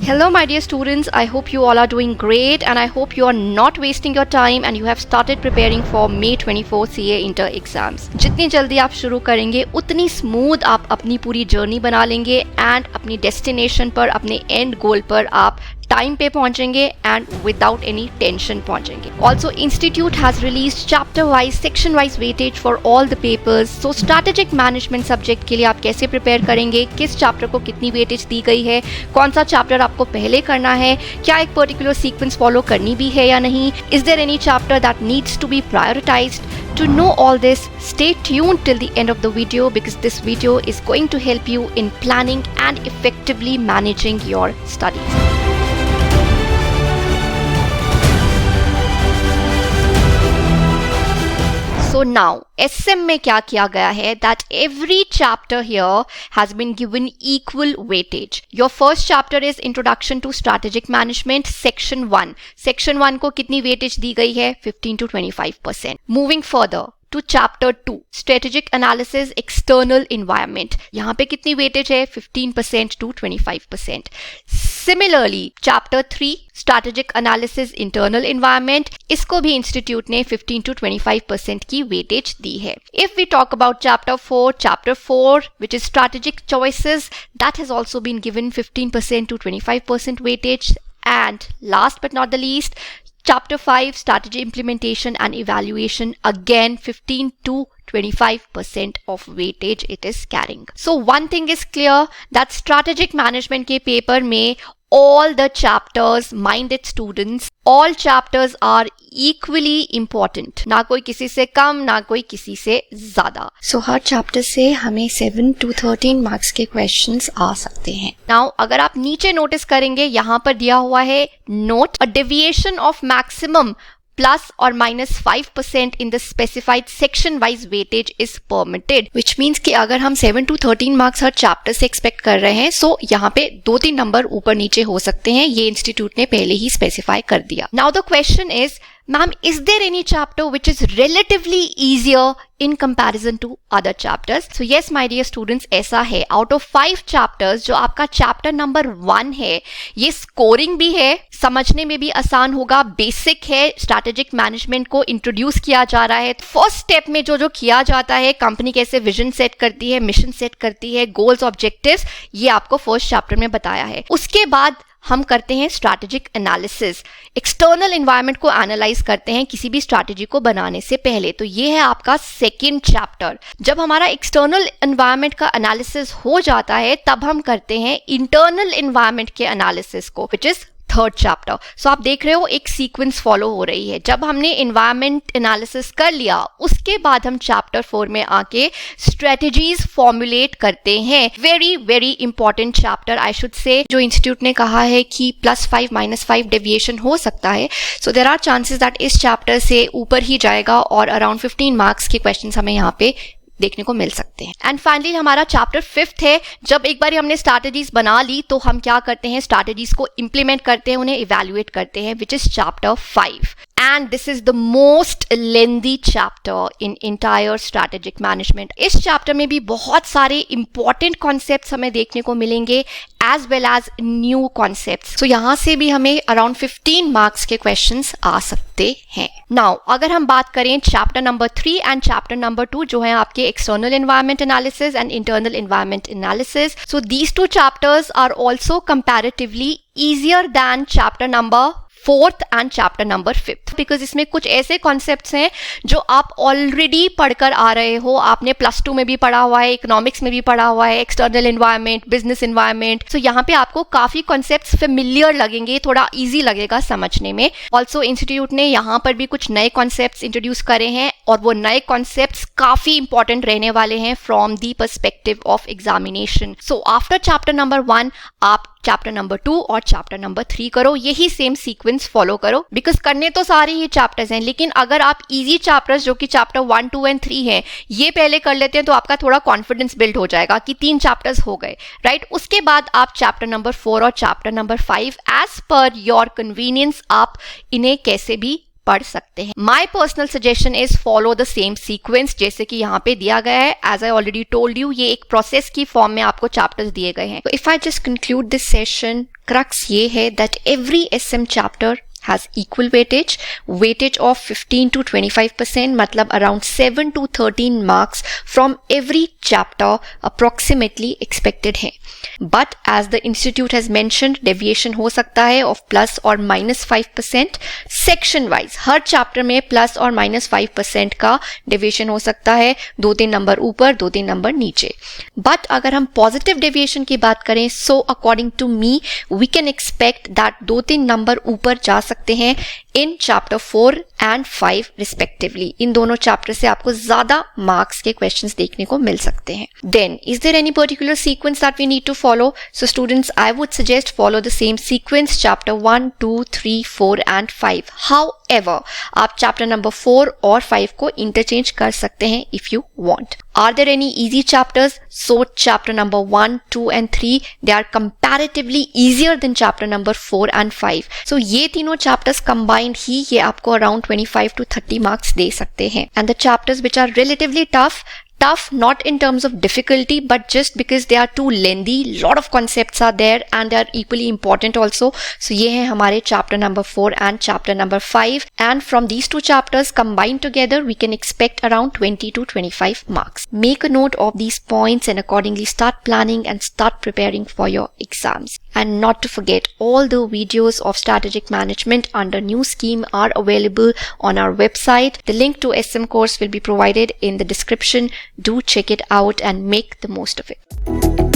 Hello my dear students, I hope you all are doing great and I hope you are not wasting your time and you have started preparing for May 24 CA Inter exams. जितनी जल्दी आप शुरू करेंगे उतनी smooth आप अपनी पूरी journey बना लेंगे एंड अपनी डेस्टिनेशन पर, अपने एंड गोल पर आप टाइम पे पहुंचेंगे एंड विदाउट एनी टेंशन पहुंचेंगे. Also institute has release chapter wise, section wise weightage for all the papers. So strategic management subject के लिए आप कैसे प्रिपेयर करेंगे, किस चैप्टर को कितनी वेटेज दी गई है, कौन सा चैप्टर आपको पहले करना है, क्या एक पर्टिकुलर सीक्वेंस फॉलो करनी भी है या नहीं, is there any chapter that needs to be prioritised. To know all this, stay tuned till the end of the video because this video is going to help you in planning and effectively managing your studies. So now, SM में क्या किया गया है that every chapter here has been given equal weightage. Your first chapter is Introduction to Strategic Management, Section 1. Section 1 को कितनी weightage दी गई है? 15 to 25%. Moving further to Chapter 2, Strategic Analysis, External Environment. यहाँ पे कितनी weightage है? 15% to 25%. Similarly, Chapter 3, Strategic Analysis, Internal Environment. इसको भी इंस्टीट्यूट ने 15 to 25% की weightage दी है. If we talk about Chapter 4, which is Strategic Choices, that has also been given 15% to 25% weightage. And last but not the least, Chapter 5, Strategy Implementation and Evaluation, again 15 to 25% of weightage it is carrying. So one thing is clear that strategic management के paper में all the chapters, minded students, all chapters are equally important. ना कोई किसी से कम, ना कोई किसी से ज़्यादा. So हर chapter से हमें 7 to 13 marks के questions आ सकते हैं. Now अगर आप नीचे notice करेंगे यहाँ पर दिया हुआ है note, a deviation of maximum plus or minus 5% in the specified section wise weightage is permitted, which means कि अगर हम 7 to 13 marks हर chapter से expect कर रहे हैं, so यहाँ पे 2-3 नंबर ऊपर नीचे हो सकते हैं. ये इंस्टीट्यूट ने पहले ही specify कर दिया. Now the question is, ma'am, is there any chapter which is relatively easier in comparison to other chapters? So yes, my dear students, ऐसा है. Out of 5 chapters, जो आपका chapter number 1 है, ये scoring भी है, समझने में भी आसान होगा, बेसिक है, स्ट्रैटेजिक मैनेजमेंट को इंट्रोड्यूस किया जा रहा है. फर्स्ट स्टेप में जो किया जाता है, कंपनी कैसे विजन सेट करती है, मिशन सेट करती है, गोल्स, ऑब्जेक्टिव्स, ये आपको फर्स्ट चैप्टर में बताया है. उसके बाद हम करते हैं स्ट्रैटेजिक एनालिसिस, एक्सटर्नल एनवायरनमेंट को एनालाइज करते हैं किसी भी स्ट्रैटेजी को बनाने से पहले. तो ये है आपका सेकंड चैप्टर. जब हमारा एक्सटर्नल एनवायरनमेंट का एनालिसिस हो जाता है, तब हम करते हैं इंटरनल एनवायरनमेंट के एनालिसिस को, विच इज थर्ड चैप्टर. सो आप देख रहे हो एक सीक्वेंस फॉलो हो रही है. जब हमने एनवायरनमेंट एनालिसिस कर लिया, उसके बाद हम चैप्टर 4 में आके स्ट्रेटजीज फॉर्मुलेट करते हैं. Very very important chapter I should say. जो इंस्टीट्यूट ने कहा है कि +5 -5 डेविएशन हो सकता है, so there are chances that इस चैप्टर से ऊपर ही जाएगा और अराउंड 15 मार्क्स के क्वेश्चन हमें यहाँ पे देखने को मिल सकते हैं. एंड फाइनली हमारा चैप्टर 5 है. जब एक बार हमने स्ट्रैटेजीज बना ली, तो हम क्या करते हैं, स्ट्रैटेजीज को इंप्लीमेंट करते हैं, उन्हें इवैल्यूएट करते हैं, which is chapter 5. And this is the most lengthy chapter in entire strategic management. इस चैप्टर में भी बहुत सारे important concepts हमें देखने को मिलेंगे, as well as new concepts. So यहाँ से भी हमें around 15 marks के questions आ सकते हैं. Now अगर हम बात करें chapter number 3 and chapter number 2, जो है आपके external environment analysis and internal environment analysis. So these two chapters are also comparatively easier than chapter number 4th and chapter number 5th, because इसमें कुछ ऐसे कॉन्सेप्ट्स हैं जो आप ऑलरेडी पढ़कर आ रहे हो. आपने +2 में भी पढ़ा हुआ है, इकोनॉमिक्स में भी पढ़ा हुआ है, एक्सटर्नल एनवायरनमेंट, बिजनेस एनवायरनमेंट. सो यहाँ पे आपको काफ़ी कॉन्सेप्ट्स फेमिलियर लगेंगे, थोड़ा इजी लगेगा समझने में. ऑल्सो इंस्टीट्यूट ने यहाँ पर भी कुछ नए कॉन्सेप्ट्स इंट्रोड्यूस करे हैं और वो नए कॉन्सेप्ट्स काफ़ी इंपॉर्टेंट रहने वाले हैं from the perspective of examination. So after chapter number 1 आप चैप्टर नंबर 2 और चैप्टर नंबर 3 करो. यही सेम सीक्वेंस फॉलो करो, बिकॉज करने तो सारे ही चैप्टर्स हैं, लेकिन अगर आप इजी चैप्टर्स जो कि चैप्टर 1, 2 एंड 3 हैं, ये पहले कर लेते हैं, तो आपका थोड़ा कॉन्फिडेंस बिल्ड हो जाएगा कि 3 चैप्टर्स हो गए, राइट. उसके बाद आप चैप्टर नंबर 4 और chapter number 5 as per your convenience आप इन्हें कैसे भी पढ़ सकते हैं। My personal suggestion is follow the same sequence जैसे कि यहाँ पे दिया गया है। As I already told you, ये एक प्रोसेस की फॉर्म में आपको चैप्टर्स दिए गए हैं। If I just conclude this session, crux ये है that every SM chapter has equal weightage of 15 to 25%, मतलब around 7 to 13 marks from every chapter approximately expected है। But as the institute has mentioned, deviation हो सकता है of plus or minus 5%। section wise her chapter में plus or minus 5% का deviation हो सकता है, 2-3 नंबर ऊपर 2-3 नंबर नीचे। But अगर हम positive deviation की बात करें, so according to me we can expect that 2-3 number ऊपर जा सकते हैं इन चैप्टर 4 एंड 5 रिस्पेक्टिवली। इन दोनों चैप्टर से आपको ज्यादा मार्क्स के क्वेश्चंस देखने को मिल सकते हैं। Then is there any particular sequence that we need to follow? So students, I would suggest follow the same sequence, chapter 1, 2, 3, 4 and 5। However आप चैप्टर नंबर 4 और 5 को इंटरचेंज कर सकते हैं if you want. Are there any easy chapters? So chapter number 1, 2 and 3, they are comparatively easier than chapter number 4 and 5. So ये तीनों chapters combined ही ये आपको around 25 to 30 marks दे सकते हैं। And the chapters which are relatively tough not in terms of difficulty but just because they are too lengthy, lot of concepts are there and they are equally important also. So ये है हमारे chapter number 4 and chapter number 5, and from these two chapters combined together we can expect around 20 to 25 marks. Make a note of these points and accordingly start planning and start preparing for your exams. And not to forget, all the videos of strategic management under new scheme are available on our website. The link to SM course will be provided in the description. Do check it out and make the most of it.